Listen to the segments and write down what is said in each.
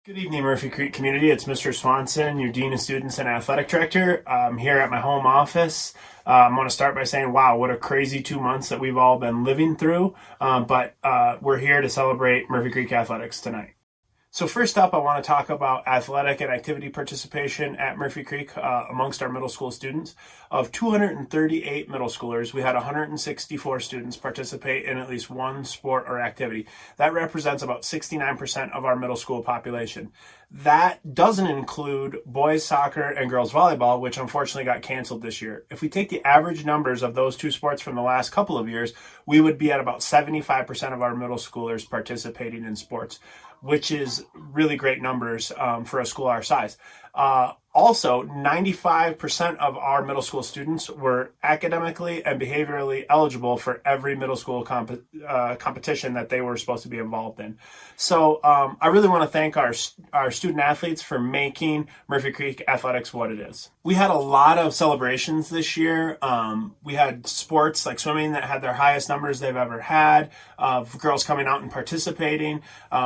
Good evening, Murphy Creek community. It's Mr. Swanson, your Dean of Students and Athletic Director. I'm here at my home office. I want to start by saying, wow, what a crazy 2 months that we've all been living through. But we're here to celebrate Murphy Creek Athletics tonight. So first up, I want to talk about athletic and activity participation at Murphy Creek amongst our middle school students. Of 238 middle schoolers, we had 164 students participate in at least one sport or activity. That represents about 69% of our middle school population. That doesn't include boys soccer and girls volleyball, which unfortunately got canceled this year. If we take the average numbers of those two sports from the last couple of years, we would be at about 75% of our middle schoolers participating in sports, which is really great numbers for a school our size. Also, 95% of our middle school students were academically and behaviorally eligible for every middle school competition that they were supposed to be involved in. So I really want to thank our student athletes for making Murphy Creek Athletics what it is. We had a lot of celebrations this year. We had sports like swimming that had their highest numbers they've ever had, of girls coming out and participating.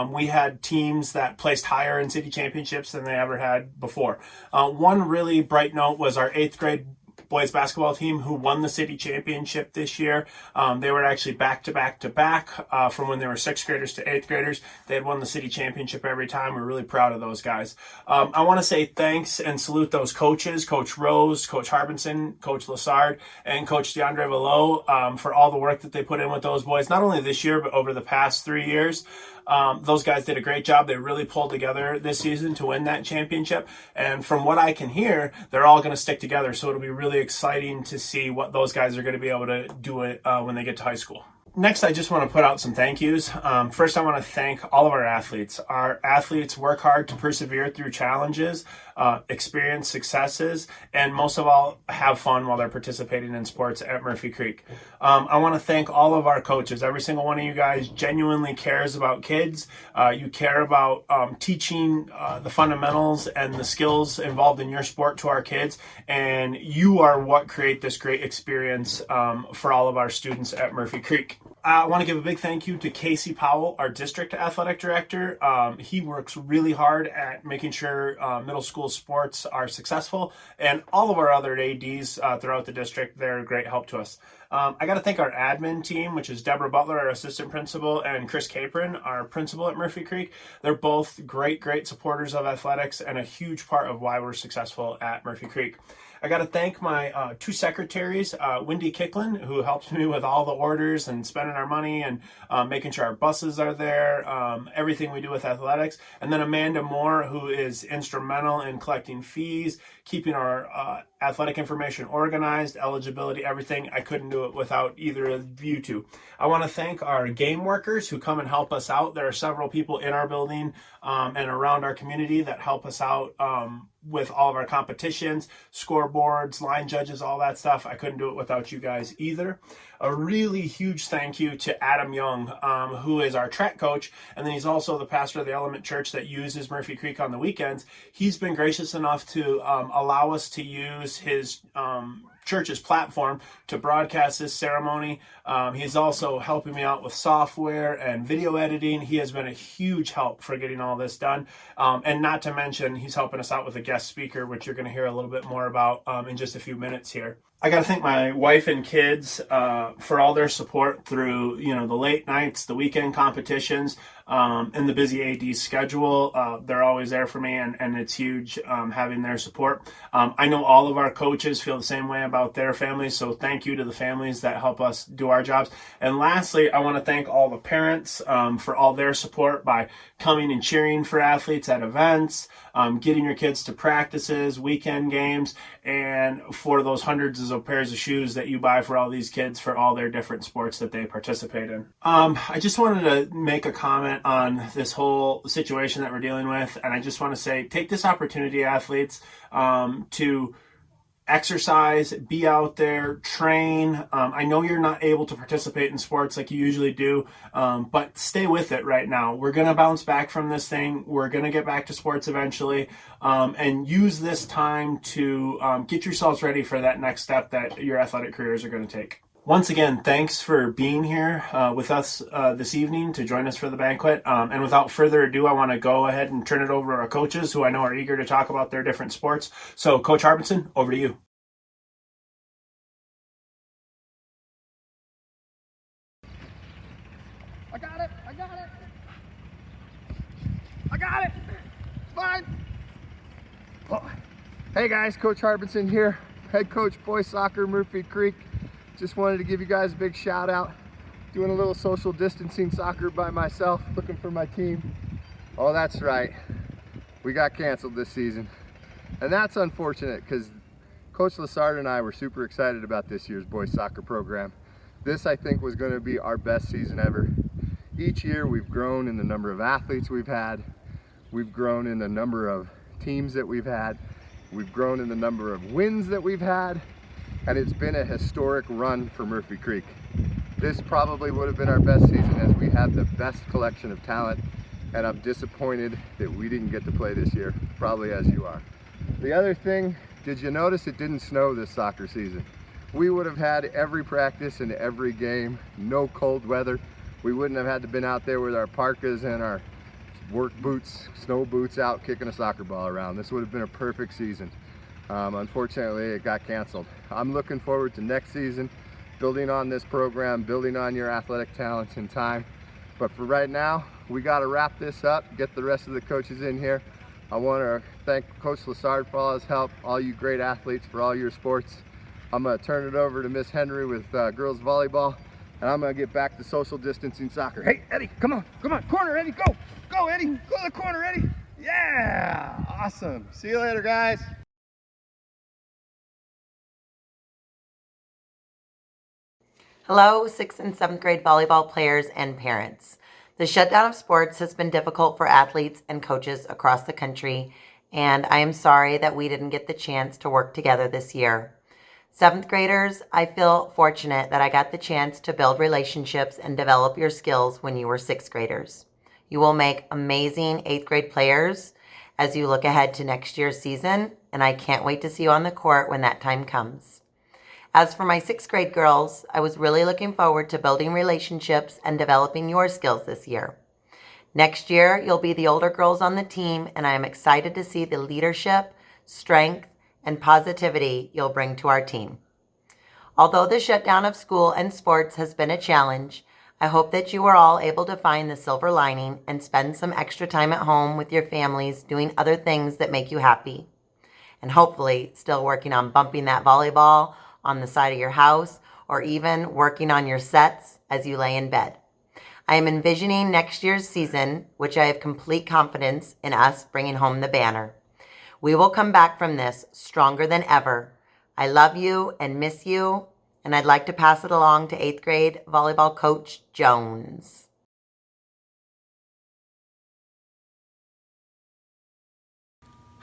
We had teams that placed higher in city championships than they ever had before. One really bright note was our 8th grade boys basketball team who won the city championship this year. They were actually back to back from when they were 6th graders to 8th graders. They had won the city championship every time. We're really proud of those guys. I want to say thanks and salute those coaches, Coach Rose, Coach Harbinson, Coach Lassard, and Coach DeAndre Valo for all the work that they put in with those boys, not only this year, but over the past 3 years. Those guys did a great job. They really pulled together this season to win that championship. And from what I can hear, they're all going to stick together. So it'll be really exciting to see what those guys are going to be able to do when they get to high school. Next, I just want to put out some thank yous. First, I want to thank all of our athletes. Our athletes work hard to persevere through challenges, experience successes, and most of all, have fun while they're participating in sports at Murphy Creek. I want to thank all of our coaches. Every single one of you guys genuinely cares about kids. You care about teaching the fundamentals and the skills involved in your sport to our kids, and you are what create this great experience for all of our students at Murphy Creek. I want to give a big thank you to Casey Powell, our district athletic director. He works really hard at making sure middle school sports are successful, and all of our other ADs throughout the district, they're a great help to us. I got to thank our admin team, which is Deborah Butler, our assistant principal, and Chris Capron, our principal at Murphy Creek. They're both great supporters of athletics and a huge part of why we're successful at Murphy Creek. I got to thank my two secretaries, Wendy Kicklin, who helps me with all the orders and spending our money and making sure our buses are there, everything we do with athletics. And then Amanda Moore, who is instrumental in collecting fees, keeping our athletic information organized, eligibility, everything. I couldn't do it without either of you two. I want to thank our game workers who come and help us out. There are several people in our building and around our community that help us out with all of our competitions, scoreboards, line judges, all that stuff. I couldn't do it without you guys either. A really huge thank you to Adam Young, who is our track coach, and then he's also the pastor of the Element Church that uses Murphy Creek on the weekends. He's been gracious enough to allow us to use his church's platform to broadcast this ceremony. He's also helping me out with software and video editing. He has been a huge help for getting all this done. And not to mention, he's helping us out with a guest speaker, which you're going to hear a little bit more about in just a few minutes here. I got to thank my wife and kids for all their support through, the late nights, the weekend competitions, and the busy AD schedule. They're always there for me, and it's huge having their support. I know all of our coaches feel the same way about their families, so thank you to the families that help us do our jobs. And lastly, I want to thank all the parents for all their support by coming and cheering for athletes at events, getting your kids to practices, weekend games, and for those hundreds of pairs of shoes that you buy for all these kids for all their different sports that they participate in. I just wanted to make a comment on this whole situation that we're dealing with, and I just want to say, take this opportunity, athletes, to exercise, be out there, train. I know you're not able to participate in sports like you usually do, but stay with it right now. We're going to bounce back from this thing. We're going to get back to sports eventually, and use this time to get yourselves ready for that next step that your athletic careers are going to take. Once again, thanks for being here with us this evening to join us for the banquet. And without further ado, I want to go ahead and turn it over to our coaches who I know are eager to talk about their different sports. So, Coach Harbinson, over to you. I got it! I got it! I got it! It's fine! Oh. Hey guys, Coach Harbinson here, head coach boys soccer, Murphy Creek. Just wanted to give you guys a big shout out. Doing a little social distancing soccer by myself, looking for my team. Oh, that's right. We got canceled this season. And that's unfortunate because Coach Lassard and I were super excited about this year's boys soccer program. This, I think, was going to be our best season ever. Each year we've grown in the number of athletes we've had. We've grown in the number of teams that we've had. We've grown in the number of wins that we've had. And it's been a historic run for Murphy Creek. This probably would have been our best season as we had the best collection of talent, and I'm disappointed that we didn't get to play this year, probably as you are. The other thing, did you notice it didn't snow this soccer season? We would have had every practice and every game, no cold weather. We wouldn't have had to been out there with our parkas and our work boots, snow boots out kicking a soccer ball around. This would have been a perfect season. Unfortunately, it got canceled. I'm looking forward to next season, building on this program, building on your athletic talents in time. But for right now, we got to wrap this up, get the rest of the coaches in here. I want to thank Coach Lassard for all his help, all you great athletes for all your sports. I'm going to turn it over to Miss Henry with girls volleyball, and I'm going to get back to social distancing soccer. Hey, Eddie, come on, corner, Eddie, go. Go, Eddie, go to the corner, Eddie. Yeah, awesome. See you later, guys. Hello, 6th and 7th grade volleyball players and parents. The shutdown of sports has been difficult for athletes and coaches across the country, and I am sorry that we didn't get the chance to work together this year. 7th graders, I feel fortunate that I got the chance to build relationships and develop your skills when you were 6th graders. You will make amazing 8th grade players as you look ahead to next year's season, and I can't wait to see you on the court when that time comes. As for my 6th grade girls, I was really looking forward to building relationships and developing your skills this year. Next year, you'll be the older girls on the team, and I am excited to see the leadership, strength, and positivity you'll bring to our team. Although the shutdown of school and sports has been a challenge, I hope that you are all able to find the silver lining and spend some extra time at home with your families doing other things that make you happy. And hopefully still working on bumping that volleyball on the side of your house, or even working on your sets as you lay in bed. I am envisioning next year's season, which I have complete confidence in us bringing home the banner. We will come back from this stronger than ever. I love you and miss you, and I'd like to pass it along to 8th grade volleyball coach Jones.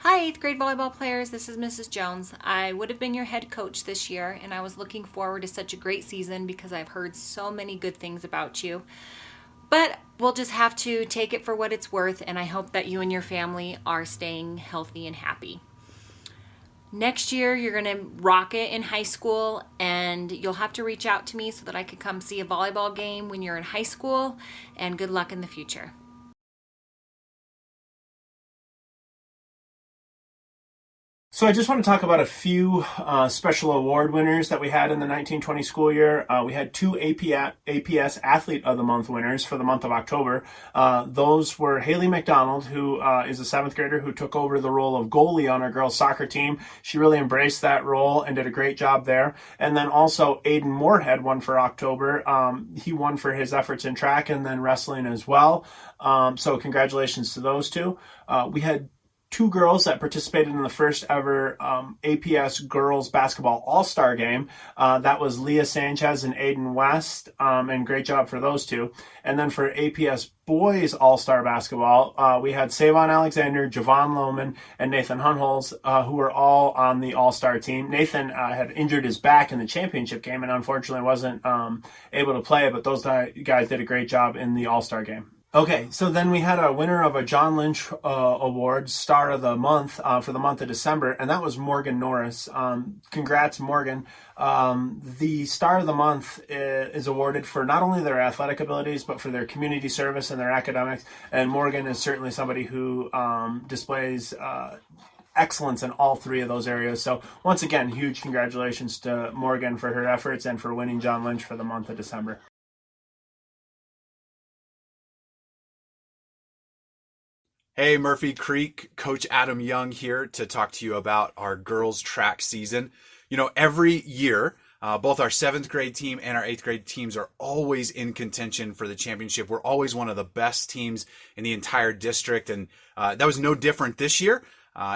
Hi 8th grade volleyball players, this is Mrs. Jones. I would have been your head coach this year, and I was looking forward to such a great season because I've heard so many good things about you. But we'll just have to take it for what it's worth, and I hope that you and your family are staying healthy and happy. Next year, you're going to rock it in high school, and you'll have to reach out to me so that I could come see a volleyball game when you're in high school, and good luck in the future. So I just want to talk about a few special award winners that we had in the 1920 school year. We had two APS Athlete of the Month winners for the month of October. Those were Haley McDonald, who is a 7th grader who took over the role of goalie on our girls soccer team. She really embraced that role and did a great job there. And then also Aiden Moorhead won for October. He won for his efforts in track and then wrestling as well. So congratulations to those two. We had two girls that participated in the first ever APS girls basketball all-star game. That was Leah Sanchez and Aiden West, and great job for those two. And then for APS boys all-star basketball, we had Savon Alexander, Javon Lohman, and Nathan Hunholz, who were all on the all-star team. Nathan had injured his back in the championship game and unfortunately wasn't able to play, but those guys did a great job in the all-star game. Okay, so then we had a winner of a John Lynch Award, Star of the Month for the month of December, and that was Morgan Norris. Congrats, Morgan. The Star of the Month is awarded for not only their athletic abilities, but for their community service and their academics. And Morgan is certainly somebody who displays excellence in all three of those areas. So once again, huge congratulations to Morgan for her efforts and for winning John Lynch for the month of December. Hey, Murphy Creek, Coach Adam Young here to talk to you about our girls track season. You know, every year, both our 7th grade team and our 8th grade teams are always in contention for the championship. We're always one of the best teams in the entire district, and that was no different this year.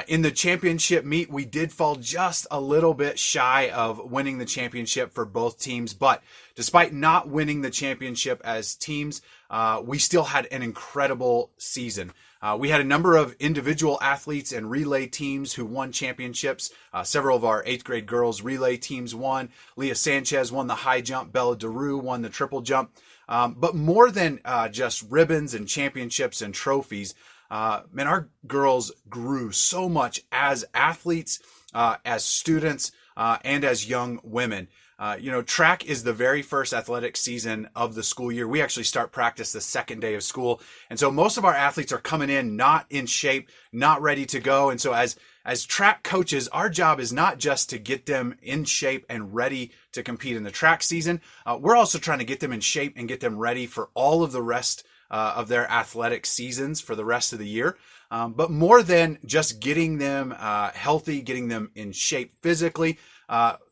In the championship meet, we did fall just a little bit shy of winning the championship for both teams, but despite not winning the championship as teams, we still had an incredible season. We had a number of individual athletes and relay teams who won championships. Several of our 8th grade girls relay teams won. Leah Sanchez won the high jump. Bella DeRue won the triple jump. But more than just ribbons and championships and trophies, man, our girls grew so much as athletes, as students, and as young women. You know, track is the very first athletic season of the school year. We actually start practice the second day of school. And so most of our athletes are coming in not in shape, not ready to go. And so as track coaches, our job is not just to get them in shape and ready to compete in the track season. We're also trying to get them in shape and get them ready for all of the rest of their athletic seasons for the rest of the year. But more than just getting them healthy, getting them in shape physically,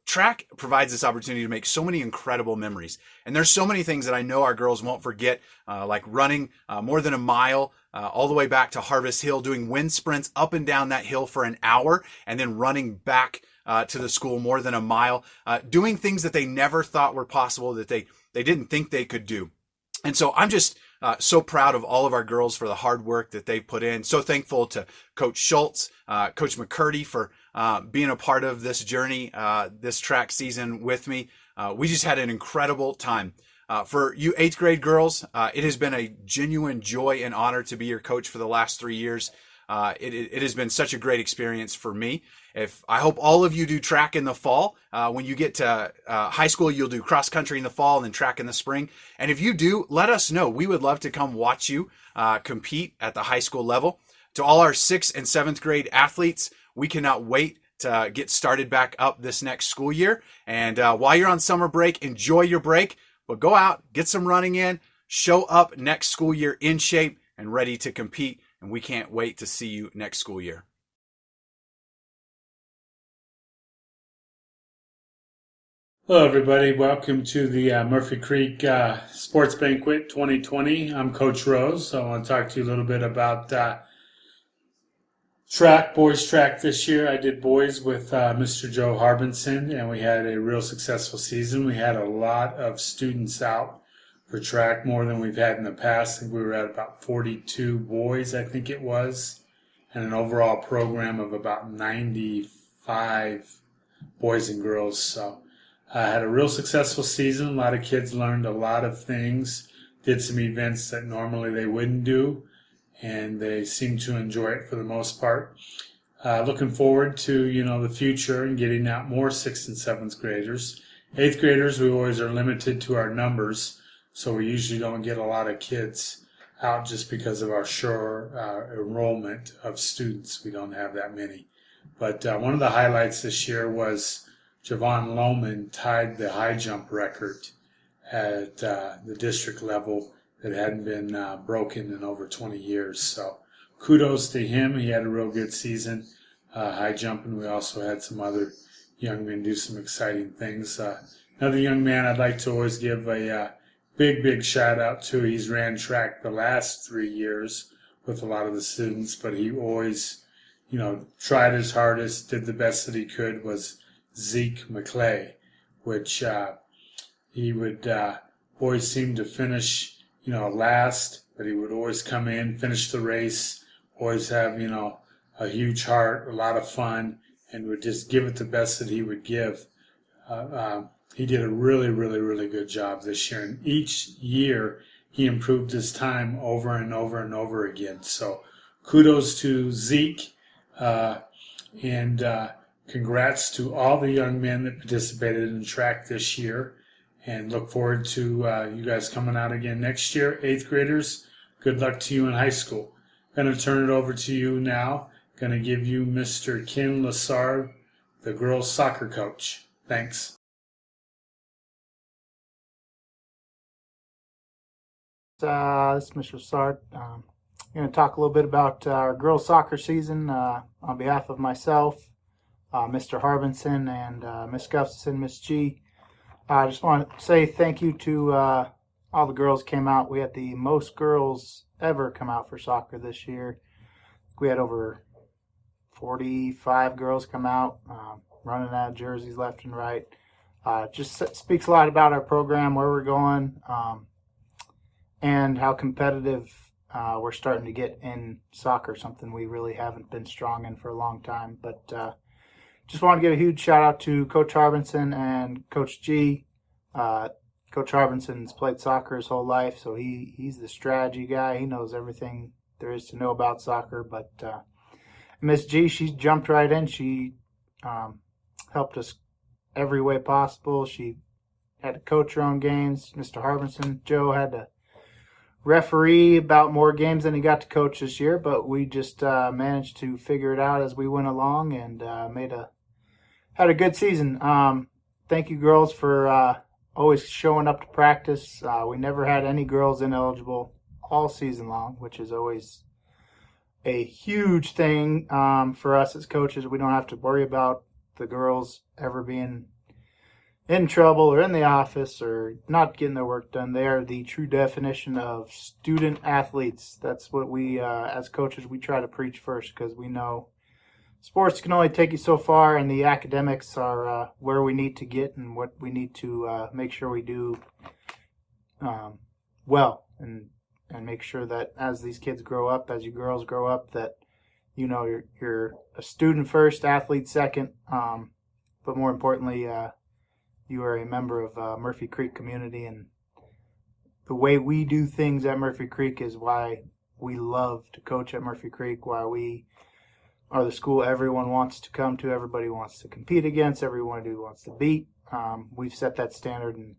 track provides this opportunity to make so many incredible memories. And there's so many things that I know our girls won't forget, like running more than a mile all the way back to Harvest Hill, doing wind sprints up and down that hill for an hour, and then running back to the school more than a mile, doing things that they never thought were possible, that they didn't think they could do. And so I'm just so proud of all of our girls for the hard work that they've put in. So thankful to Coach Schultz, Coach McCurdy for being a part of this journey, this track season with me. We just had an incredible time. For you 8th grade girls, it has been a genuine joy and honor to be your coach for the last 3 years. It has been such a great experience for me. I hope all of you do track in the fall. When you get to high school, you'll do cross country in the fall and then track in the spring. And if you do, let us know. We would love to come watch you compete at the high school level. To all our 6th and 7th grade athletes, we cannot wait to get started back up this next school year. And while you're on summer break, enjoy your break, but go out, get some running in, show up next school year in shape and ready to compete. And we can't wait to see you next school year. Hello, everybody. Welcome to the Murphy Creek Sports Banquet 2020. I'm Coach Rose. I want to talk to you a little bit about track, boys track this year. I did boys with Mr. Joe Harbinson, and we had a real successful season. We had a lot of students out for track, more than we've had in the past. I think we were at about 42 boys, I think it was, and an overall program of about 95 boys and girls. So I had a real successful season. A lot of kids learned a lot of things, did some events that normally they wouldn't do, and they seemed to enjoy it for the most part. Looking forward to, the future and getting out more 6th and 7th graders. 8th graders, we always are limited to our numbers, so we usually don't get a lot of kids out just because of our enrollment of students. We don't have that many. But one of the highlights this year was Javon Lohman tied the high jump record at the district level that hadn't been broken in over 20 years. So kudos to him. He had a real good season high jumping. We also had some other young men do some exciting things. Another young man I'd like to always give a big shout out to. He's ran track the last 3 years with a lot of the students, but he always, tried his hardest, did the best that he could, was Zeke McClay, which he would always seem to finish, last, but he would always come in, finish the race, always have, a huge heart, a lot of fun, and would just give it the best that he would give. He did a really good job this year, and each year he improved his time over and over and over again. So kudos to Zeke, and congrats to all the young men that participated in track this year, and look forward to you guys coming out again next year. 8th graders, good luck to you in high school. Going to turn it over to you now. Going to give you Mr. Ken Lassard, the girls soccer coach. Thanks. This is Mr. Sard. I'm going to talk a little bit about our girls soccer season on behalf of myself, Mr. Harbinson, and Miss Gustafson, Miss G. I just want to say thank you to all the girls came out. We had the most girls ever come out for soccer this year. We had over 45 girls come out, running out of jerseys left and right. Just speaks a lot about our program, where we're going, and how competitive we're starting to get in soccer, something we really haven't been strong in for a long time. But just want to give a huge shout out to Coach Harbinson and Coach G. Coach Harbinson's played soccer his whole life, so he's the strategy guy. He knows everything there is to know about soccer. But Miss G, she jumped right in. She helped us every way possible. She had to coach her own games. Mr. Harbinson, Joe, had to referee about more games than he got to coach this year, but we just managed to figure it out as we went along, and had a good season. Thank you, girls, for always showing up to practice. We never had any girls ineligible all season long, which is always a huge thing for us as coaches. We don't have to worry about the girls ever being in trouble or in the office or not getting their work done. They are the true definition of student athletes. That's what we, as coaches, we try to preach first, because we know sports can only take you so far, and the academics are where we need to get and what we need to make sure we do well, and make sure that as these kids grow up, as you girls grow up, that you know you're a student first, athlete second, but more importantly, you are a member of Murphy Creek community, and the way we do things at Murphy Creek is why we love to coach at Murphy Creek, why we are the school everyone wants to come to, everybody wants to compete against, everyone wants to beat. We've set that standard, and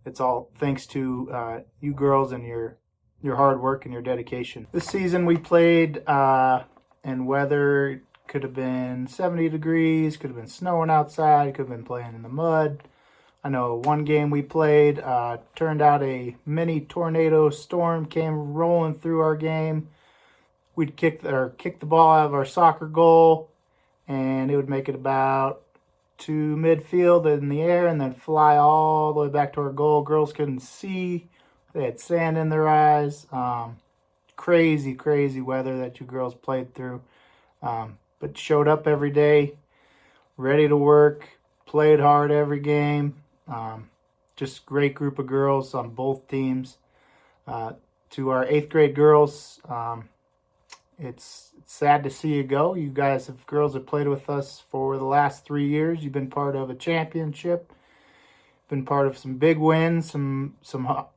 it's all thanks to you girls and your hard work and your dedication. This season we played in weather. Could have been 70 degrees, could have been snowing outside, could have been playing in the mud. I know one game we played turned out a mini tornado storm came rolling through our game. We'd kick the ball out of our soccer goal, and it would make it about to midfield in the air and then fly all the way back to our goal. Girls couldn't see. They had sand in their eyes. Crazy, crazy weather that you girls played through. But showed up every day, ready to work, played hard every game. Just great group of girls on both teams. To our 8th grade girls, it's sad to see you go. You guys girls have played with us for the last 3 years. You've been part of a championship, been part of some big wins, some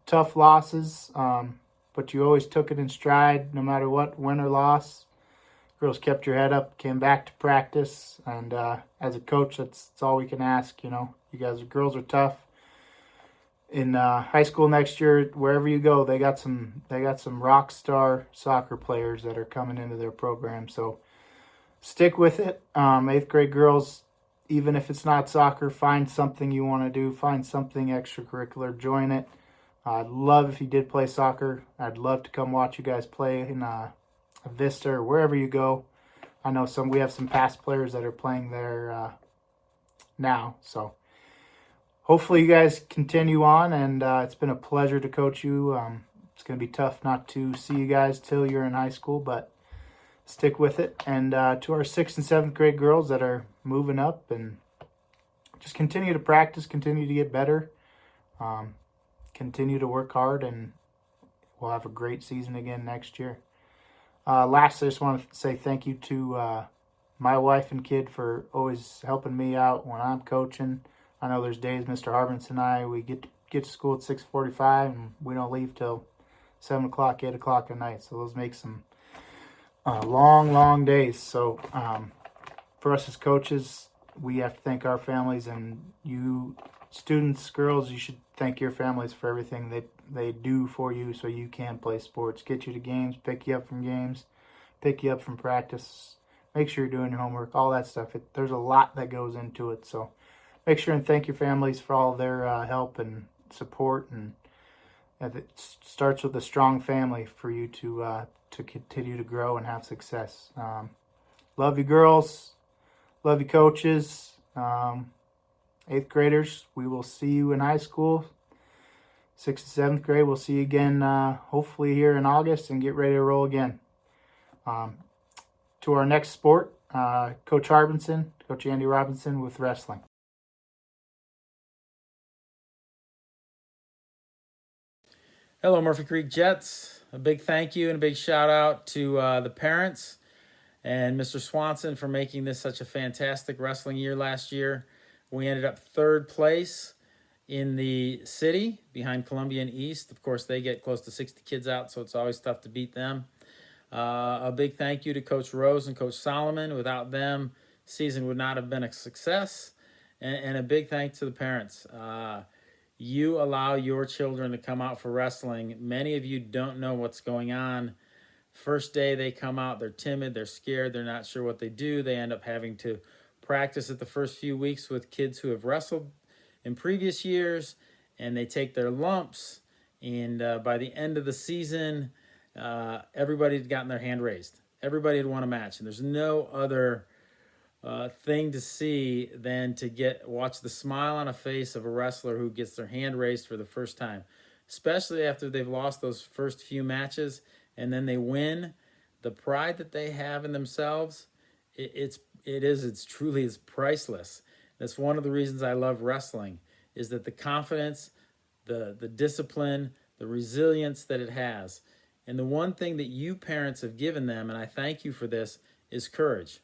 tough losses, but you always took it in stride no matter what, win or loss. Girls kept your head up, came back to practice, and as a coach, that's all we can ask. You know, you guys, girls are tough. In high school next year, wherever you go, they got some rock star soccer players that are coming into their program. So stick with it. 8th grade girls, even if it's not soccer, find something you want to do. Find something extracurricular. Join it. I'd love if you did play soccer. I'd love to come watch you guys play in Vista or wherever you go. I know we have some past players that are playing there now, so hopefully you guys continue on, and it's been a pleasure to coach you. It's going to be tough not to see you guys till you're in high school, but stick with it. And to our 6th and 7th grade girls that are moving up, and just continue to practice, continue to get better, continue to work hard, and we'll have a great season again next year. Lastly, I just want to say thank you to my wife and kid for always helping me out when I'm coaching. I know there's days Mr. Harbinson and I, we get to school at 6:45 and we don't leave till 7 o'clock, 8 o'clock at night. So those make some long days. So for us as coaches, we have to thank our families, and you students, girls, you should thank your families for everything they do for you so you can play sports, get you to games, pick you up from games, pick you up from practice, make sure you're doing your homework, all that stuff. There's a lot that goes into it. So make sure and thank your families for all their help and support, and it starts with a strong family for you to continue to grow and have success. Love you, girls. Love you, coaches. 8th graders, we will see you in high school. 6th and 7th grade, we'll see you again hopefully here in August, and get ready to roll again. To our next sport, Coach Andy Robinson with wrestling. Hello, Murphy Creek Jets. A big thank you and a big shout out to the parents and Mr. Swanson for making this such a fantastic wrestling year last year. We ended up 3rd place in the city behind Columbia and East. Of course, they get close to 60 kids out, so it's always tough to beat them. A big thank you to Coach Rose and Coach Solomon. Without them, season would not have been a success. And a big thanks to the parents. You allow your children to come out for wrestling. Many of you don't know what's going on. First day they come out, they're timid, they're scared, they're not sure what they do. They end up having to practice it the first few weeks with kids who have wrestled in previous years, and they take their lumps. And by the end of the season, everybody had gotten their hand raised. Everybody had won a match, and there's no other thing to see than to watch the smile on a face of a wrestler who gets their hand raised for the first time, especially after they've lost those first few matches and then they win. The pride that they have in themselves, it's truly priceless. That's one of the reasons I love wrestling, is that the confidence, the discipline, the resilience that it has. And the one thing that you parents have given them, and I thank you for this, is courage.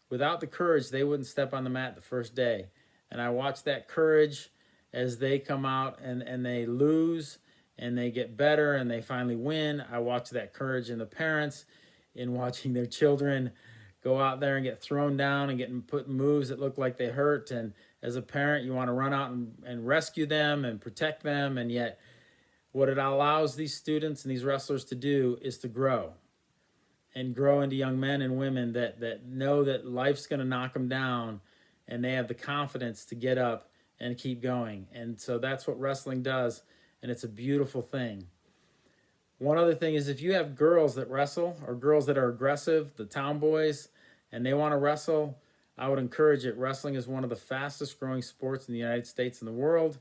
Without the courage, they wouldn't step on the mat the first day. And I watch that courage as they come out and they lose and they get better and they finally win. I watch that courage in the parents in watching their children go out there and get thrown down and getting put in moves that look like they hurt. And as a parent, you want to run out and rescue them and protect them. And yet what it allows these students and these wrestlers to do is to grow. And grow into young men and women that know that life's going to knock them down, and they have the confidence to get up and keep going. And so that's what wrestling does, and it's a beautiful thing. One other thing is, if you have girls that wrestle or girls that are aggressive, the tomboys, and they want to wrestle, I would encourage it. Wrestling is one of the fastest growing sports in the United States and the world.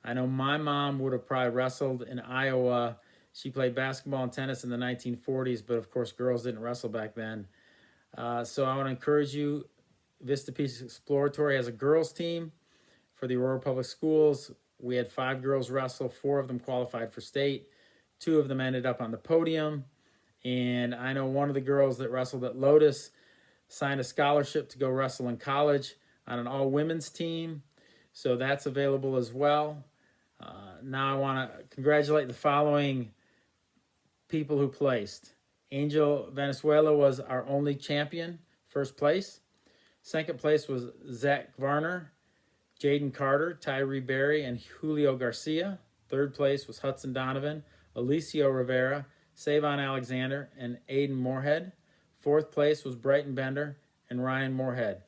I know my mom would have probably wrestled in Iowa. She played basketball and tennis in the 1940s, but of course girls didn't wrestle back then. So I want to encourage you. Vista Peace Exploratory has a girls team for the Aurora Public Schools. We had 5 girls wrestle. 4 of them qualified for state. 2 of them ended up on the podium. And I know one of the girls that wrestled at Lotus signed a scholarship to go wrestle in college on an all-women's team. So that's available as well. Now I want to congratulate the following people who placed. Angel Venezuela was our only champion, 1st place. 2nd place was Zach Varner, Jaden Carter, Tyree Berry, and Julio Garcia. 3rd place was Hudson Donovan, Alicio Rivera, Savon Alexander, and Aiden Moorhead. 4th place was Brighton Bender and Ryan Moorhead.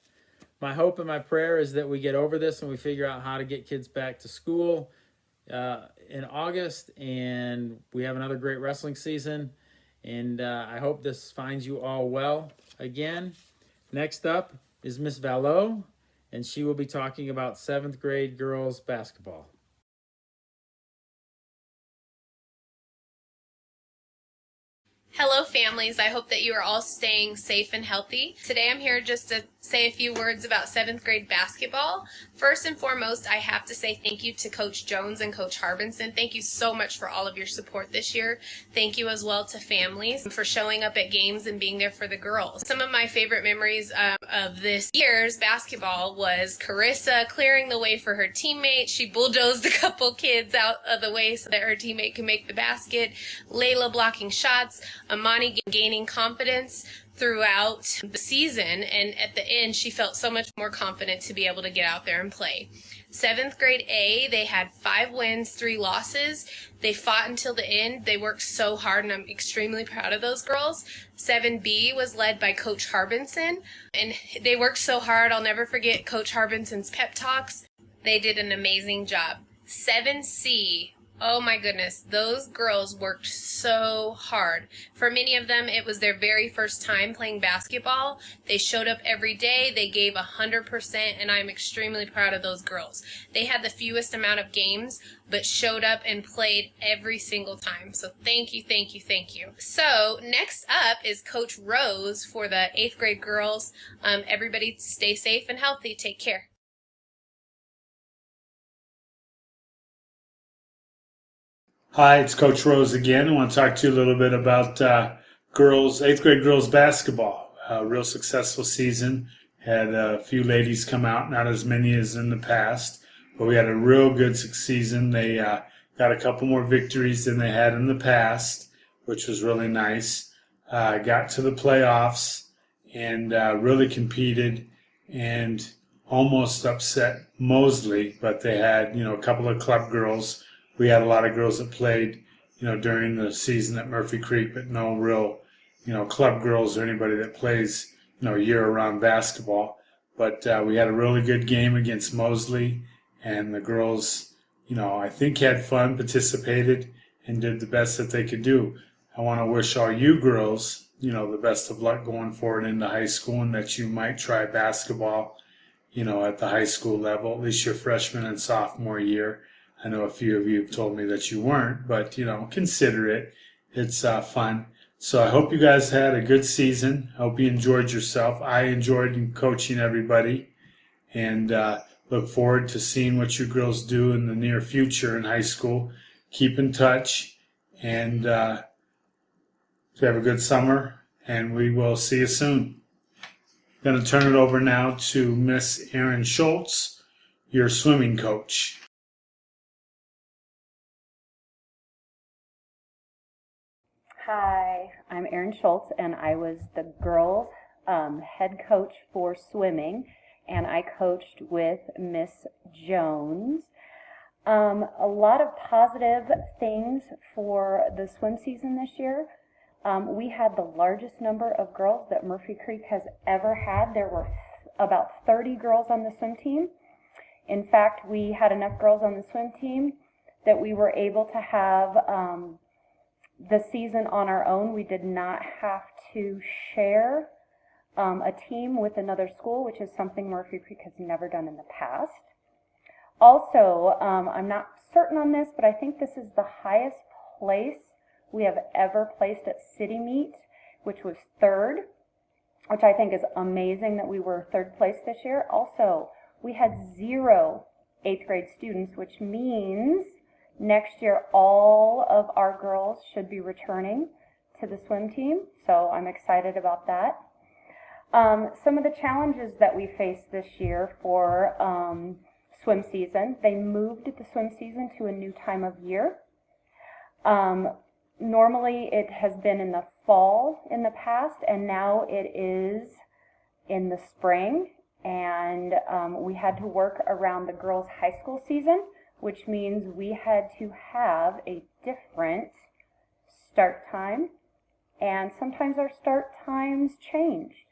My hope and my prayer is that we get over this and we figure out how to get kids back to school in August, and we have another great wrestling season. And I hope this finds you all well again. Next up is Miss Valo, and she will be talking about 7th grade girls basketball. Hello, families. I hope that you are all staying safe and healthy. Today I'm here just to say a few words about 7th grade basketball. First and foremost, I have to say thank you to Coach Jones and Coach Harbinson. Thank you so much for all of your support this year. Thank you as well to families for showing up at games and being there for the girls. Some of my favorite memories of this year's basketball was Carissa clearing the way for her teammate. She bulldozed a couple kids out of the way so that her teammate could make the basket. Layla blocking shots. Amani gaining confidence throughout the season, and at the end she felt so much more confident to be able to get out there and play. 7th grade A, they had 5 wins, 3 losses. They fought until the end. They worked so hard, and I'm extremely proud of those girls. 7B was led by Coach Harbinson, and they worked so hard. I'll never forget Coach Harbinson's pep talks. They did an amazing job. 7C, oh my goodness, those girls worked so hard. For many of them, it was their very first time playing basketball. They showed up every day. They gave 100%, and I'm extremely proud of those girls. They had the fewest amount of games, but showed up and played every single time. So thank you, thank you, thank you. So next up is Coach Rose for the 8th grade girls. Everybody stay safe and healthy. Take care. Hi, it's Coach Rose again. I want to talk to you a little bit about girls, 8th grade girls basketball. A real successful season. Had a few ladies come out, not as many as in the past, but we had a real good season. They got a couple more victories than they had in the past, which was really nice. Got to the playoffs and really competed and almost upset Mosley, but they had, a couple of club girls. We had a lot of girls that played, during the season at Murphy Creek, but no real, club girls or anybody that plays, year-round basketball. But we had a really good game against Mosley, and the girls, I think had fun, participated, and did the best that they could do. I want to wish all you girls, the best of luck going forward into high school, and that you might try basketball, at the high school level, at least your freshman and sophomore year. I know a few of you have told me that you weren't, but, consider it. It's fun. So I hope you guys had a good season. I hope you enjoyed yourself. I enjoyed coaching everybody, and look forward to seeing what you girls do in the near future in high school. Keep in touch, and have a good summer, and we will see you soon. I'm going to turn it over now to Miss Erin Schultz, your swimming coach. Hi, I'm Erin Schultz, and I was the girls' head coach for swimming, and I coached with Miss Jones. A lot of positive things for the swim season this year. We had the largest number of girls that Murphy Creek has ever had. There were about 30 girls on the swim team. In fact, we had enough girls on the swim team that we were able to have the season on our own. We did not have to share a team with another school, which is something Murphy Creek has never done in the past. Also, I'm not certain on this, but I think this is the highest place we have ever placed at city meet, which was 3rd, which I think is amazing that we were 3rd place this year. Also, we had 0 8th grade students, which means next year, all of our girls should be returning to the swim team, so I'm excited about that. Some of the challenges that we faced this year for swim season, they moved the swim season to a new time of year. Normally, it has been in the fall in the past, and now it is in the spring, and we had to work around the girls' high school season, which means we had to have a different start time, and sometimes our start times changed.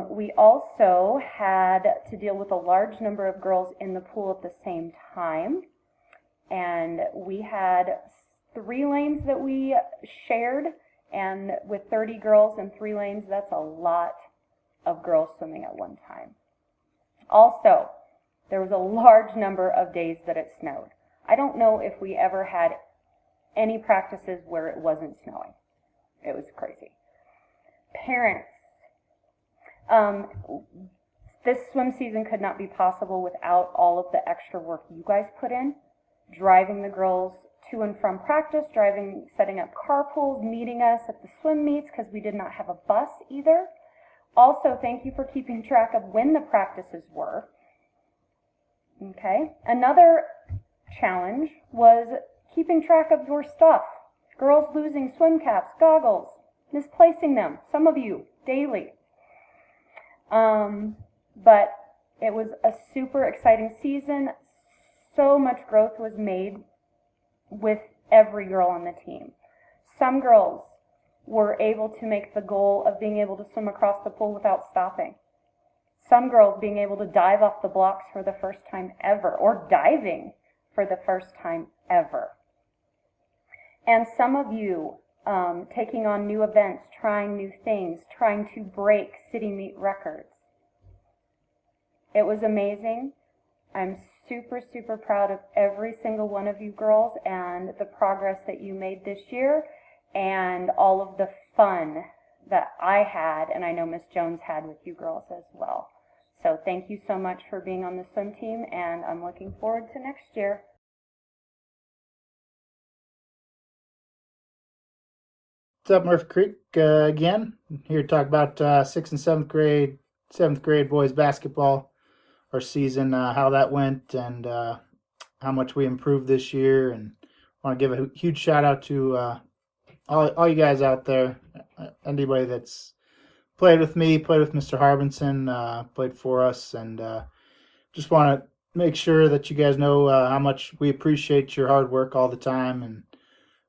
We also had to deal with a large number of girls in the pool at the same time, and we had 3 lanes that we shared, and with 30 girls in 3 lanes, that's a lot of girls swimming at one time. Also, there was a large number of days that it snowed. I don't know if we ever had any practices where it wasn't snowing. It was crazy. Parents, this swim season could not be possible without all of the extra work you guys put in, driving the girls to and from practice, setting up carpools, meeting us at the swim meets because we did not have a bus either. Also, thank you for keeping track of when the practices were. Okay. Another challenge was keeping track of your stuff. Girls losing swim caps, goggles, misplacing them, some of you, daily. But it was a super exciting season. So much growth was made with every girl on the team. Some girls were able to make the goal of being able to swim across the pool without stopping. Some girls being able to dive off the blocks for the first time ever, or diving for the first time ever. And some of you taking on new events, trying new things, trying to break city meet records. It was amazing. I'm super, super proud of every single one of you girls and the progress that you made this year and all of the fun that I had, and I know Miss Jones had with you girls as well. So thank you so much for being on the swim team, and I'm looking forward to next year. What's up, Murphy Creek? Again, here to talk about 6th and 7th grade boys basketball, our season, how that went, and how much we improved this year. And I want to give a huge shout out to all you guys out there, anybody that's played with me, played with Mr. Harbinson, played for us, and just want to make sure that you guys know how much we appreciate your hard work all the time and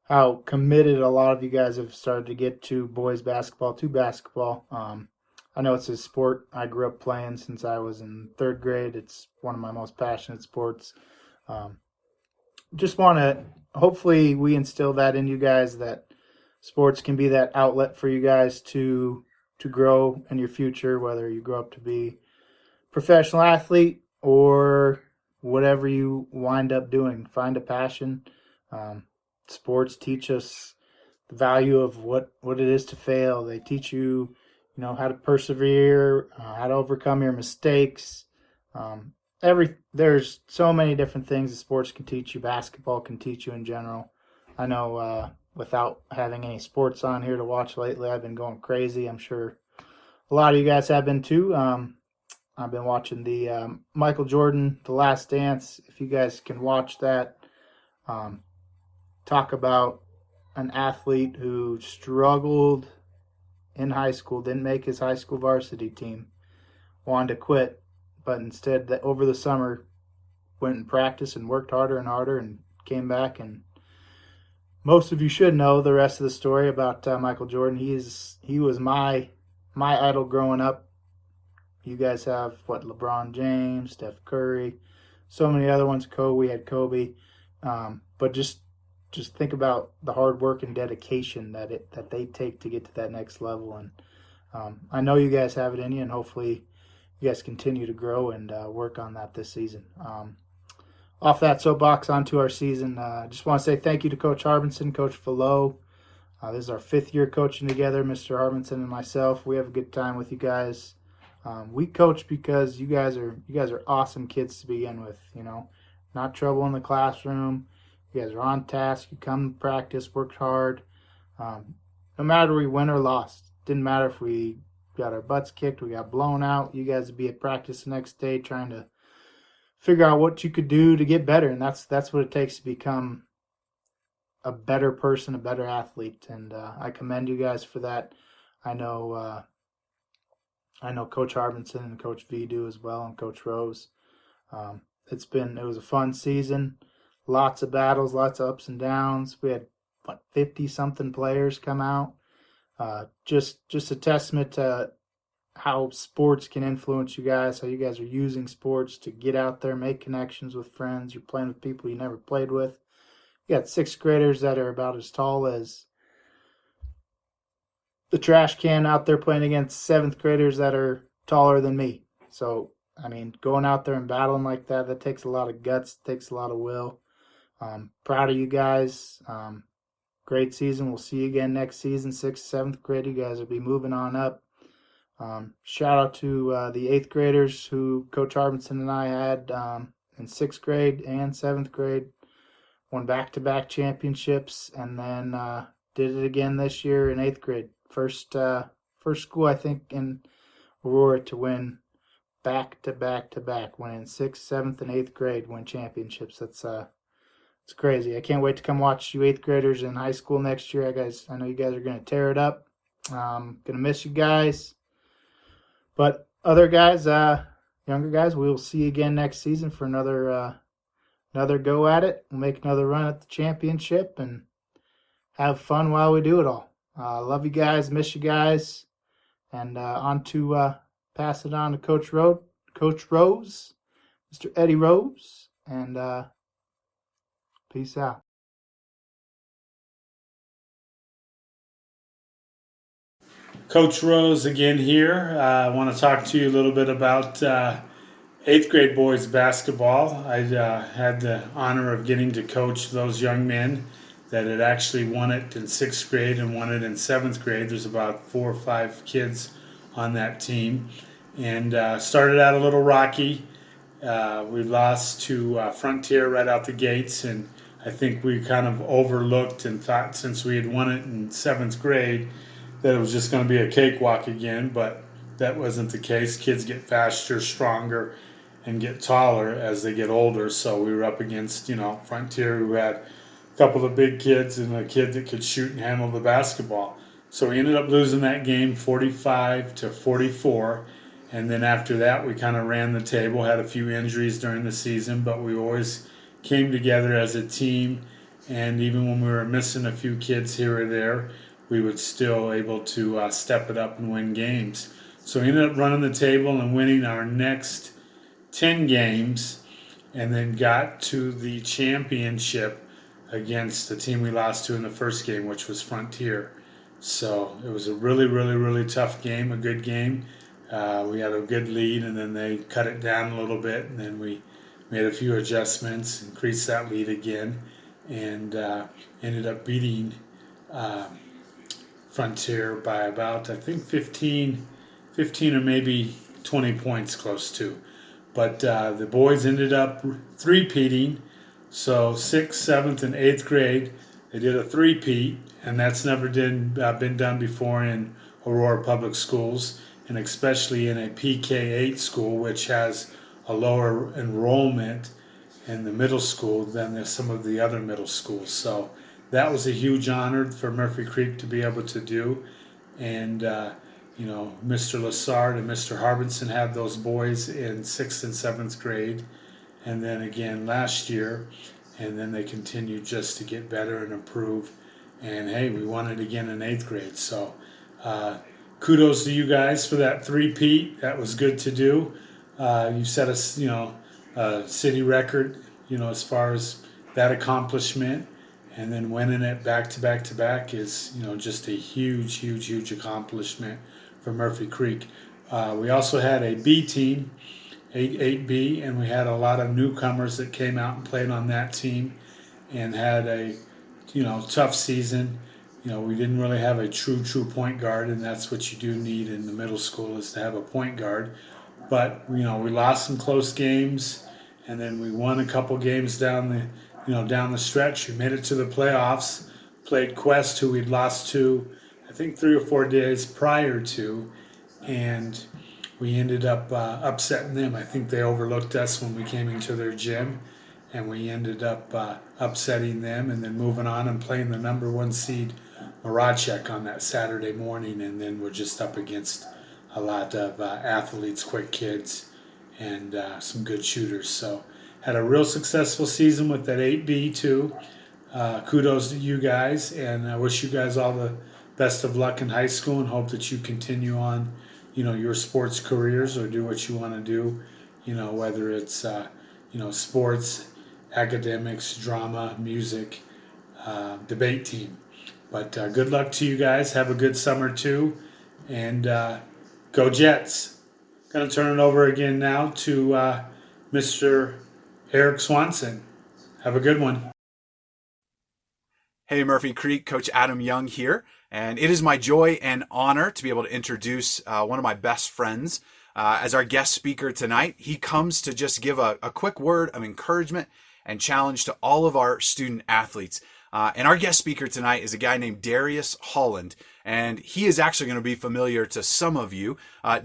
how committed a lot of you guys have started to get to boys basketball, to basketball. I know it's a sport I grew up playing since I was in 3rd grade. It's one of my most passionate sports. Just want to, hopefully we instill that in you guys, that sports can be that outlet for you guys to grow in your future, whether you grow up to be a professional athlete or whatever you wind up doing. Find a passion. Sports teach us the value of what it is to fail. They teach you, how to persevere, how to overcome your mistakes. There's so many different things that sports can teach you. Basketball can teach you in general. I know without having any sports on here to watch lately, I've been going crazy. I'm sure a lot of you guys have been too. I've been watching the Michael Jordan, The Last Dance. If you guys can watch that, talk about an athlete who struggled in high school, didn't make his high school varsity team, wanted to quit, but instead over the summer went and practiced and worked harder and harder and came back. And most of you should know the rest of the story about Michael Jordan. He was my idol growing up. You guys have LeBron James, Steph Curry, so many other ones. We had Kobe, but just think about the hard work and dedication that they take to get to that next level. And I know you guys have it in you, and hopefully you guys continue to grow and work on that this season. Off that soapbox, onto our season. Just want to say thank you to Coach Harbinson, Coach Falo. This is our 5th year coaching together, Mr. Harbinson and myself. We have a good time with you guys. We coach because you guys are awesome kids to begin with. Not trouble in the classroom. You guys are on task. You come to practice, worked hard. No matter we win or lost, didn't matter if we got our butts kicked, we got blown out. You guys would be at practice the next day trying to figure out what you could do to get better, and that's what it takes to become a better person, a better athlete. And I commend you guys for that. I know Coach Harbinson and Coach V do as well, and Coach Rose. It was a fun season. Lots of battles, lots of ups and downs. We had 50-something players come out. Just a testament to how sports can influence you guys, how you guys are using sports to get out there, make connections with friends. You're playing with people you never played with. You got 6th graders that are about as tall as the trash can out there playing against 7th graders that are taller than me. So, going out there and battling like that takes a lot of guts, takes a lot of will. Proud of you guys. great season. We'll see you again next season, 6th, 7th grade. You guys will be moving on up. Shout out to the 8th graders who Coach Harbinson and I had in 6th grade and 7th grade. Won back-to-back championships, and then did it again this year in 8th grade. First school, I think, in Aurora to win back-to-back-to-back. Win in 6th, 7th, and 8th grade, win championships. It's crazy. I can't wait to come watch you 8th graders in high school next year. I know you guys are going to tear it up. Going to miss you guys. But other guys, younger guys, we will see you again next season for another go at it. We'll make another run at the championship and have fun while we do it all. Love you guys, miss you guys, and on to pass it on to Coach Rose, Mr. Eddie Rose, and peace out. Coach Rose again here. I want to talk to you a little bit about 8th grade boys basketball. I had the honor of getting to coach those young men that had actually won it in 6th grade and won it in 7th grade. There's about 4 or 5 kids on that team. And started out a little rocky. We lost to Frontier right out the gates, and I think we kind of overlooked and thought since we had won it in 7th grade that it was just going to be a cakewalk again, but that wasn't the case. Kids get faster, stronger, and get taller as they get older. So we were up against, Frontier, who had a couple of big kids and a kid that could shoot and handle the basketball. So we ended up losing that game 45-44. And then after that, we kind of ran the table, had a few injuries during the season, but we always came together as a team. And even when we were missing a few kids here or there, we would still able to step it up and win games. So we ended up running the table and winning our next 10 games, and then got to the championship against the team we lost to in the first game, which was Frontier. So it was a really, really, really tough game, a good game. We had a good lead, and then they cut it down a little bit, and then we made a few adjustments, increased that lead again, and ended up beating Frontier by about, I think, 15 or maybe 20 points close to. But the boys ended up three-peating, so 6th, 7th, and 8th grade, they did a three-peat, and that's never been done before in Aurora Public Schools, and especially in a PK-8 school, which has a lower enrollment in the middle school than some of the other middle schools. So that was a huge honor for Murphy Creek to be able to do. And, Mr. Lassard and Mr. Harbinson had those boys in 6th and 7th grade. And then again last year. And then they continued just to get better and improve. And, hey, we won it again in 8th grade. So kudos to you guys for that three-peat. That was good to do. You set a city record, as far as that accomplishment. And then winning it back to back to back is, just a huge, huge, huge accomplishment for Murphy Creek. We also had a B team, 8B, and we had a lot of newcomers that came out and played on that team and had a, tough season. We didn't really have a true point guard, and that's what you do need in the middle school is to have a point guard. But, we lost some close games, and then we won a couple games down the stretch. We made it to the playoffs, played Quest, who we'd lost to, I think 3 or 4 days prior to, and we ended up upsetting them. I think they overlooked us when we came into their gym, and we ended up upsetting them and then moving on and playing the number 1 seed Marachek on that Saturday morning, and then we're just up against a lot of athletes, quick kids, and some good shooters. So had a real successful season with that 8B too. Kudos to you guys, and I wish you guys all the best of luck in high school and hope that you continue on, your sports careers or do what you want to do, whether it's, sports, academics, drama, music, debate team. But good luck to you guys. Have a good summer too, and go Jets. Going to turn it over again now to Mr. Eric Swanson. Have a good one. Hey, Murphy Creek, Coach Adam Young here, and it is my joy and honor to be able to introduce one of my best friends as our guest speaker tonight. He comes to just give a quick word of encouragement and challenge to all of our student athletes. And our guest speaker tonight is a guy named Darius Holland, and he is actually going to be familiar to some of you.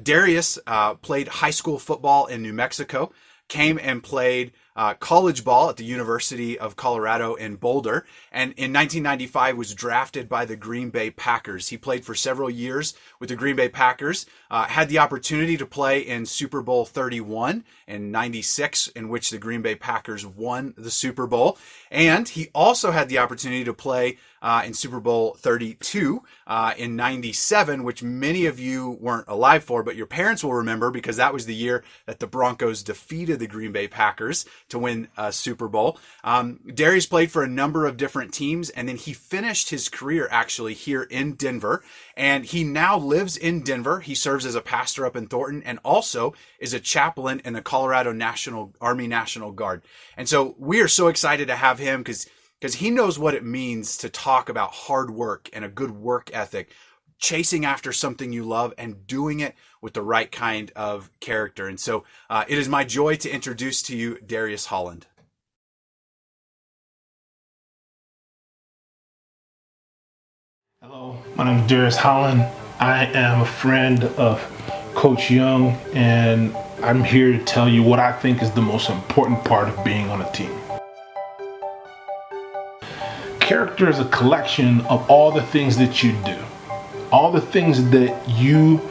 Darius played high school football in New Mexico, came and played college ball at the University of Colorado in Boulder, and in 1995 was drafted by the Green Bay Packers. He played for several years with the Green Bay Packers, had the opportunity to play in Super Bowl 31 in 96, in which the Green Bay Packers won the Super Bowl, and he also had the opportunity to play in Super Bowl 32 in 97, which many of you weren't alive for, but your parents will remember because that was the year that the Broncos defeated the Green Bay Packers to win a Super Bowl. Darius played for a number of different teams, and then he finished his career actually here in Denver, and he now lives in Denver. He serves as a pastor up in Thornton and also is a chaplain in the Colorado Army National Guard. And so we are so excited to have him because he knows what it means to talk about hard work and a good work ethic, chasing after something you love and doing it with the right kind of character. And so it is my joy to introduce to you Darius Holland. Hello, my name is Darius Holland. I am a friend of Coach Young, and I'm here to tell you what I think is the most important part of being on a team. Character is a collection of all the things that you do, all the things that you,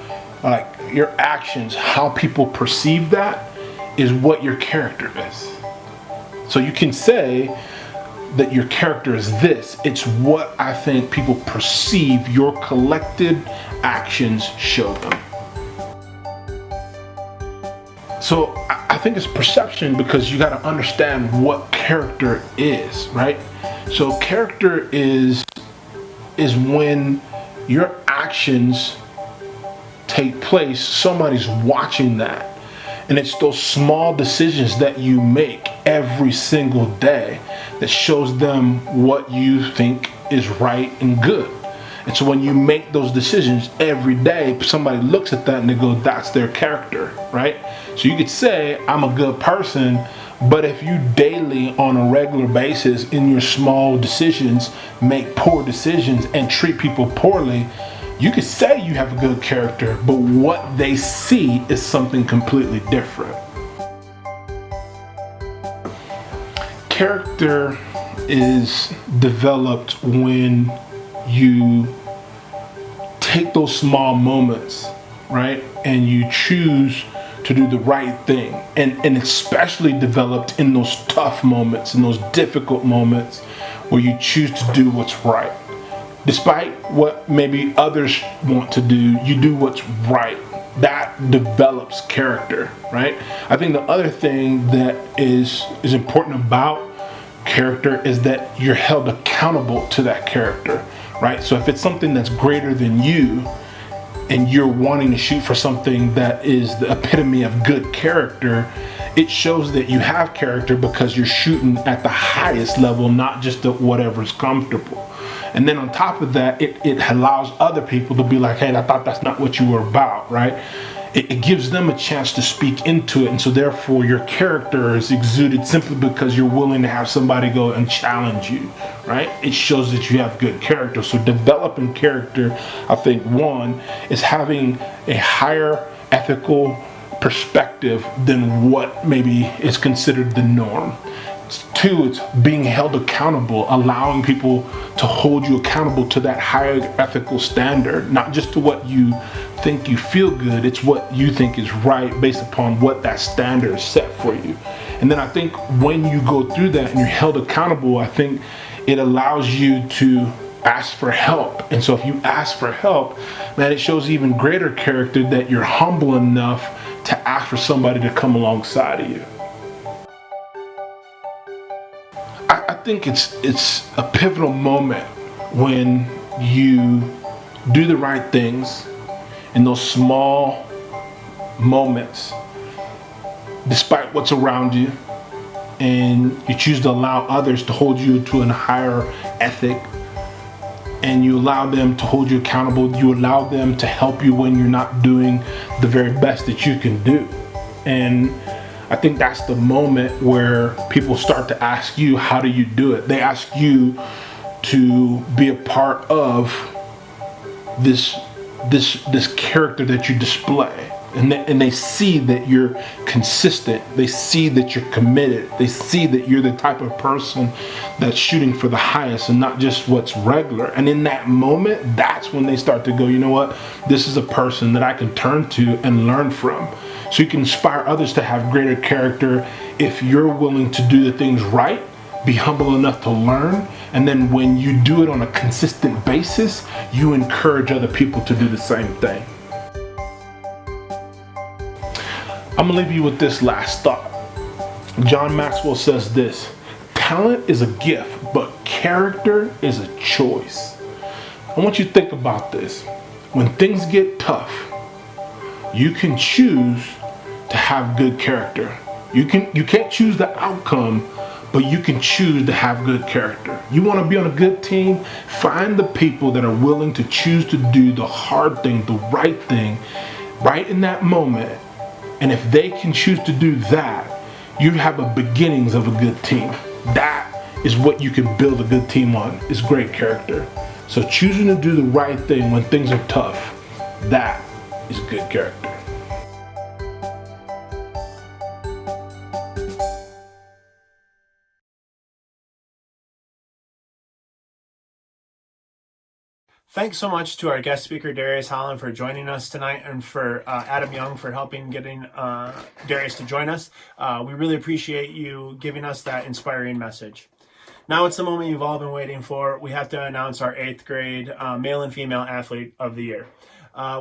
like your actions, how people perceive that is what your character is. So you can say that your character is this. It's what I think people perceive your collected actions show them. So I think it's perception because you got to understand what character is, right? So character is when your actions take place, somebody's watching that. And it's those small decisions that you make every single day that shows them what you think is right and good. And so when you make those decisions every day, somebody looks at that and they go, that's their character, right? So you could say, I'm a good person, but if you daily on a regular basis in your small decisions make poor decisions and treat people poorly, you could say you have a good character, but what they see is something completely different. Character is developed when you take those small moments, right, and you choose to do the right thing, and especially developed in those tough moments, in those difficult moments where you choose to do what's right. Despite what maybe others want to do, you do what's right. That develops character, right? I think the other thing that is important about character is that you're held accountable to that character, right? So if it's something that's greater than you and you're wanting to shoot for something that is the epitome of good character, it shows that you have character because you're shooting at the highest level, not just at whatever's comfortable. And then on top of that, it allows other people to be like, hey, I thought that's not what you were about, right? It gives them a chance to speak into it. And so therefore your character is exuded simply because you're willing to have somebody go and challenge you, right? It shows that you have good character. So developing character, I think one, is having a higher ethical perspective than what maybe is considered the norm. Two, it's being held accountable, allowing people to hold you accountable to that higher ethical standard, not just to what you think you feel good, it's what you think is right based upon what that standard is set for you. And then I think when you go through that and you're held accountable, I think it allows you to ask for help. And so if you ask for help, man, it shows even greater character that you're humble enough to ask for somebody to come alongside of you. I think it's a pivotal moment when you do the right things in those small moments, despite what's around you, and you choose to allow others to hold you to a higher ethic, and you allow them to hold you accountable. You allow them to help you when you're not doing the very best that you can do. And I think that's the moment where people start to ask you, how do you do it? They ask you to be a part of this character that you display. And they see that you're consistent. They see that you're committed. They see that you're the type of person that's shooting for the highest and not just what's regular. And in that moment, that's when they start to go, you know what? This is a person that I can turn to and learn from. So you can inspire others to have greater character if you're willing to do the things right, be humble enough to learn, and then when you do it on a consistent basis, you encourage other people to do the same thing. I'm gonna leave you with this last thought. John Maxwell says this: talent is a gift, but character is a choice. I want you to think about this. When things get tough, you can choose to have good character. You can't choose the outcome, but you can choose to have good character. You want to be on a good team? Find the people that are willing to choose to do the hard thing, the right thing, right in that moment. And if they can choose to do that, you have a beginnings of a good team. That is what you can build a good team on, is great character. So choosing to do the right thing when things are tough, that is good character. Thanks so much to our guest speaker, Darius Holland, for joining us tonight, and for Adam Young for helping getting Darius to join us. We really appreciate you giving us that inspiring message. Now it's the moment you've all been waiting for. We have to announce our 8th grade male and female athlete of the year.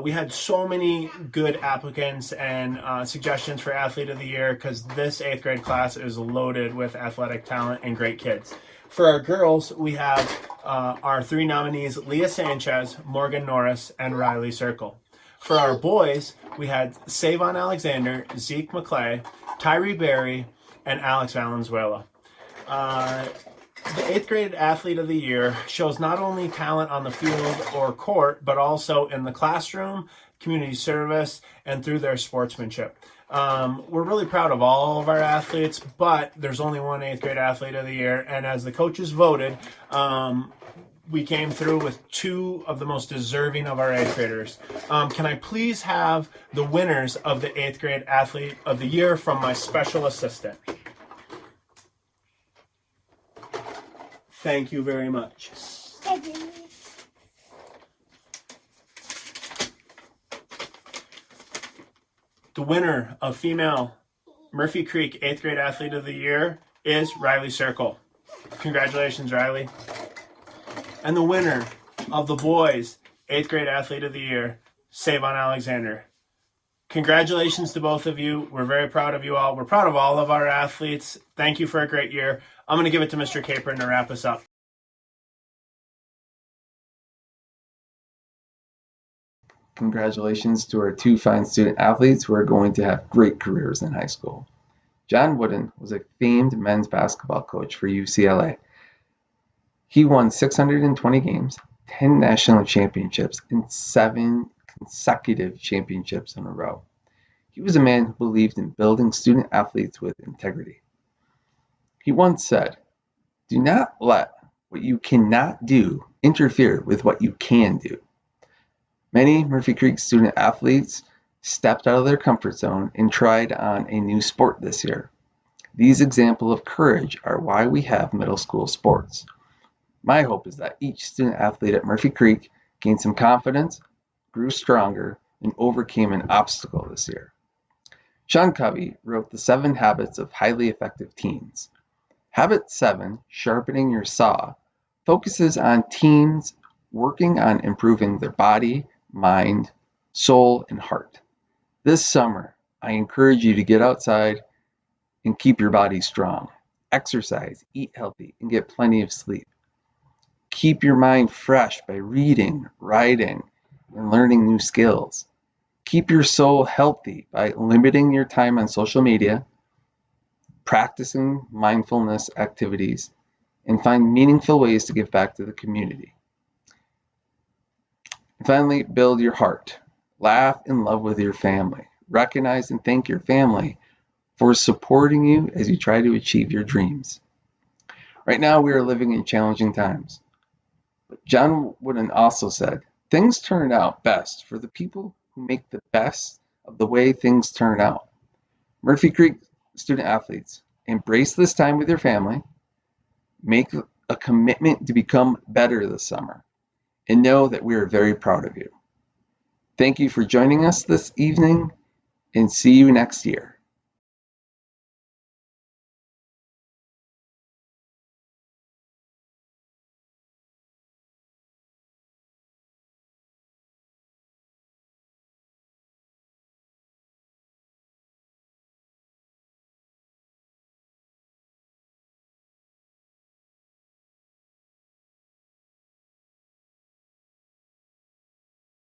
We had so many good applicants and suggestions for athlete of the year because this 8th grade class is loaded with athletic talent and great kids. For our girls, we have our 3 nominees, Leah Sanchez, Morgan Norris, and Riley Circle. For our boys, we had Savon Alexander, Zeke McClay, Tyree Berry, and Alex Valenzuela. The 8th grade athlete of the year shows not only talent on the field or court, but also in the classroom, community service, and through their sportsmanship. We're really proud of all of our athletes, but there's only one 8th grade athlete of the year, and as the coaches voted, we came through with 2 of the most deserving of our 8th graders. Can I please have the winners of the 8th grade athlete of the year from my special assistant? Thank you very much. The winner of female Murphy Creek 8th grade athlete of the year is Riley Circle. Congratulations, Riley. And the winner of the boys 8th grade athlete of the year, Savon Alexander. Congratulations to both of you. We're very proud of you all. We're proud of all of our athletes. Thank you for a great year. I'm going to give it to Mr. Capron to wrap us up. Congratulations to our 2 fine student athletes who are going to have great careers in high school. John Wooden was a famed men's basketball coach for UCLA. He won 620 games, 10 national championships, and 7 consecutive championships in a row. He was a man who believed in building student athletes with integrity. He once said, "Do not let what you cannot do interfere with what you can do." Many Murphy Creek student athletes stepped out of their comfort zone and tried on a new sport this year. These examples of courage are why we have middle school sports. My hope is that each student athlete at Murphy Creek gained some confidence, grew stronger, and overcame an obstacle this year. Sean Covey wrote The 7 Habits of Highly Effective Teens. Habit 7, Sharpening Your Saw, focuses on teens working on improving their body, mind, soul, and heart. This summer, I encourage you to get outside and keep your body strong. Exercise, eat healthy, and get plenty of sleep. Keep your mind fresh by reading, writing, and learning new skills. Keep your soul healthy by limiting your time on social media, practicing mindfulness activities, and find meaningful ways to give back to the community. And finally, build your heart. Laugh and love with your family. Recognize and thank your family for supporting you as you try to achieve your dreams. Right now, we are living in challenging times. But John Wooden also said, things turn out best for the people who make the best of the way things turn out. Murphy Creek student athletes, embrace this time with your family, make a commitment to become better this summer, and know that we are very proud of you. Thank you for joining us this evening, and see you next year.